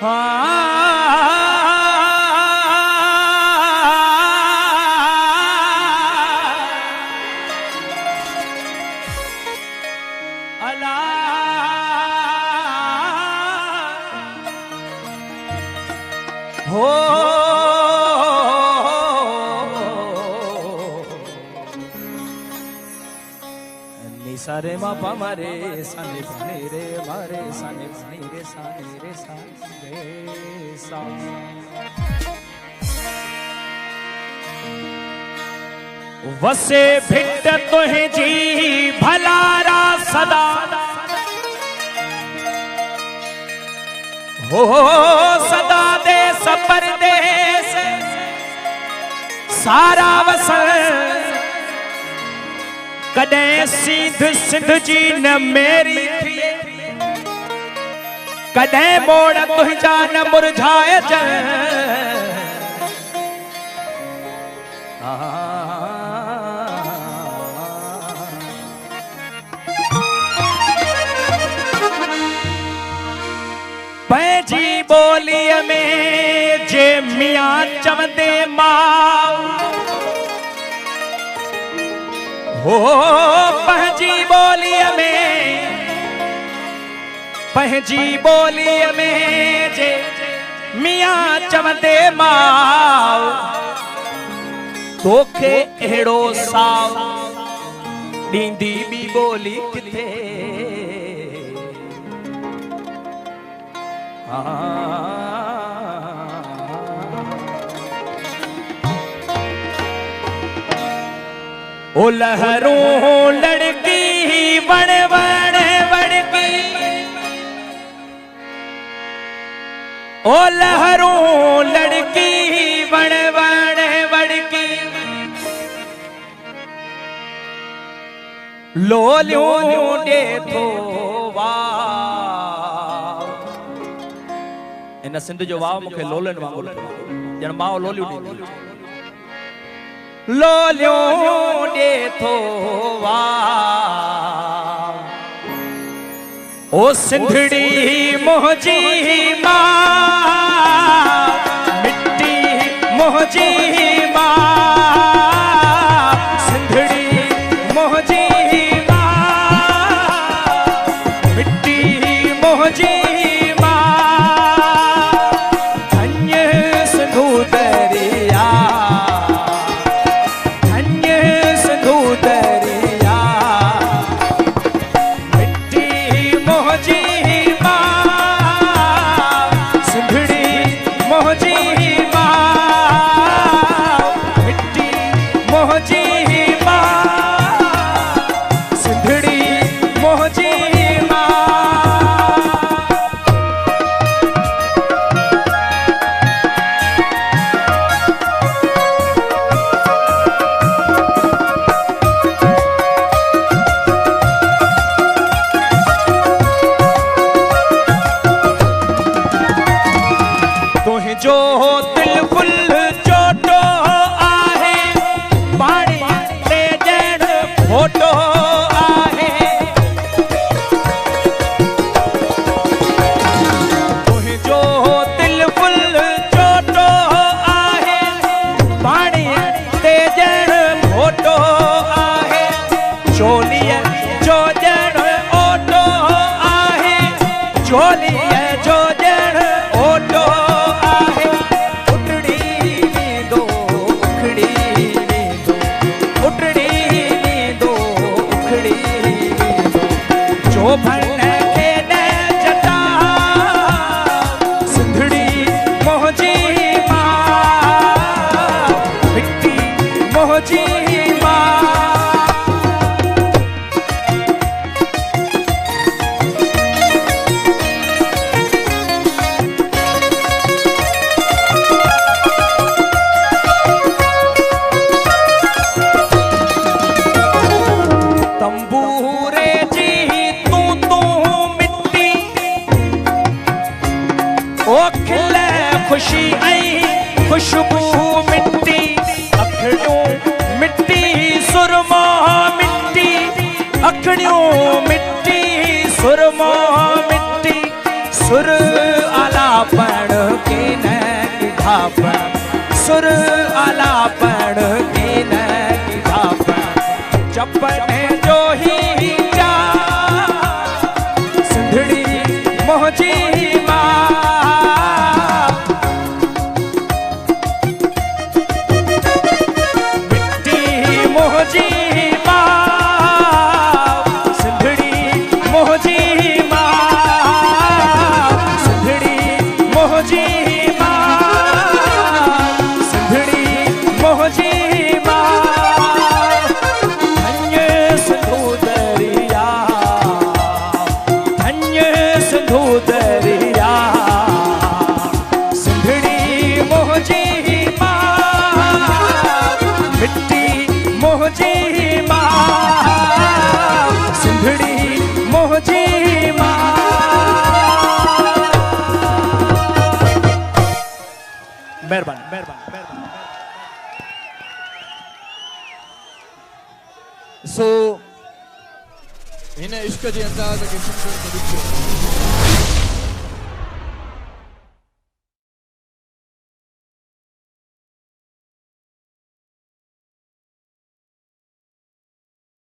हो निसा रे मा पा मारे साने पाने रे मारे साने पाने रे साने रे साने रे सा वसे भिट तुहे जी भलारा सदा हो सदा देश परदेश सारा वसन कदे सिंध सिंध जी न मेरी थी कदे मोड़ तुझा न मुरझाए पैजी बोली में जे मियां चवंदे मां हो पंहिंजी ॿोलीअ में जे मियां चवंदे मां तोखे अहिड़ो साव ॾींदी ॿी ॿोली किथे ओ लहरूं लड़की वण वण वड़की ओ लहरूं लड़की वण वण वड़की लोलियूं ॾे थो वाव इन सिंध जो वाव मूंखे लोलनि वांगुरु ॼण माउ लोलियूं ॾींदी लोलियों ॾे थो वाव ओ सिंधड़ी मुंहिंजी मां मिट्टी मुंहिंजी मां सिंधड़ी मुंहिंजी मां मिट्टी मुंहिंजी जो दिल फुल चोटो आहे पाणी ते ॼण फोटो आहे तुंहिंजो दिल फुल चोटो आहे पाणी ते ॼण फोटो आहे चोलीअ जो ॼण ओटो आहे चोलीअ जो ॼण ओटो भन के न जता सिंधड़ी मुंहिंजी मां मिट्टी मुंहिंजी तंबूरे जी ओ खिले खुशी आई खुशबू मिट्टी अखड़ियों मिट्टी सुरमा मिट्टी अखड़ियों मिट्टी सुरमा मिट्टी सुर आलापन कीन ढापण सुर आलापण कीन ढापण चपने जो ही जा सिंधड़ी मोहजी माँ मिट्टी मोहजी माँ सिंधड़ी मोहजी माँ सिंधड़ी मोहजी माँ सिंधड़ी मोहजी माँ धन्य सिंधु दरिया धन्य सिंधु दरिया सिंधड़ी मोहजी माँ मिट्टी मोहजी माँ सिंधड़ी मोहजी माँ मेहरबानी मेहरबानी मेहरबानी सो हिन इश्क जे अंदाज़ खे सुंदर